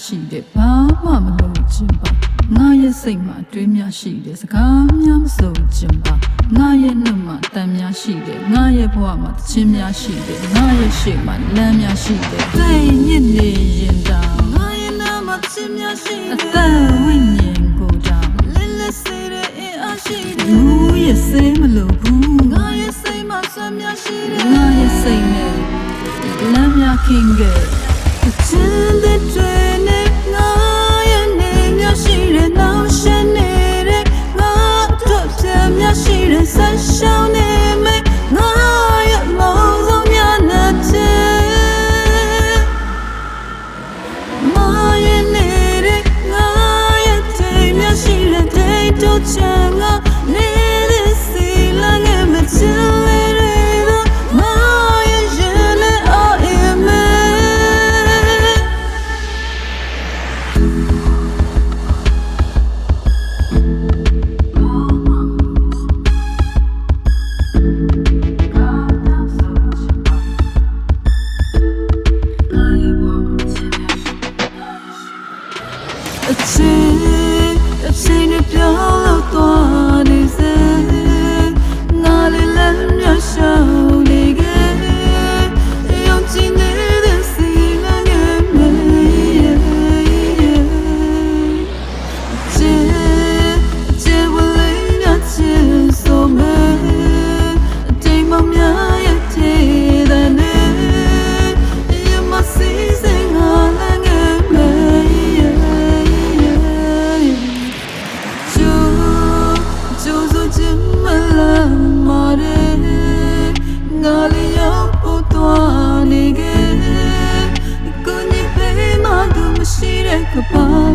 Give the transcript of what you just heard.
ရှိတယ်ဘာမှမလုပ်ချင်ပါငါရဲ့စိတ်မှာတွေးများရှိတယ်စကားများမဆိုချင်ပါငါရဲ့နှုတ်မှာတန်များရှိတယ်ငါရဲ့ဘဝမှာတခြင်းများရှိတယ်ငါရဲ့ရှေ့မှာလမ်းများရှိတယ်သိညစ်နေရင်တောင်ငါရဲ့နာမှာတခြင်းများရှိတယ်အသက်ဝိညာဉ်ကိုတောင်လင်းလက်စေတဲ့အင်အားရှိတယ်ဘူးရဲ့စိတ်မလို့ဘူးငါရဲ့စိတ်မှာဆွမ်းများရှိတယ်ငါရဲ့စိတ်နဲ့လမ်းများခင်းခဲ့တခြင်းတဲ့တွေနဲ့ငါရဲ့နေများရှိတယ်နောက်ရှင်းနေတဲ့ငါတို့ချမ်းများရှိတယ်ဆက်ရှောင်းနေမယ်ငါရဲ့မောင်ဆုံးများနဲ့ချင်မာရဲ့နေတဲ့ငါရဲ့တိမ်များရှိတယ်တိမ်တို့ချမ်းငါနေတဲ့စီလာငယ်မချင်အချိန်နဲ့ပြောင်းလို့သွားနေစေငါလေးလမ်းများရှောင်နေခဲ့ရောင်ချင်နေတဲ့စီလာငယ်မေချေဝလေးများချင်ဆိုမယ်အချိန်မှများရဲ့ထဲတဲ့နေရမစီစင်ငါလည်းငယ်မေငါလေးရောက်ဖို့သွားနေခဲ့ကိုညစ်ပေးမှသူမရှိတဲ့ကပါ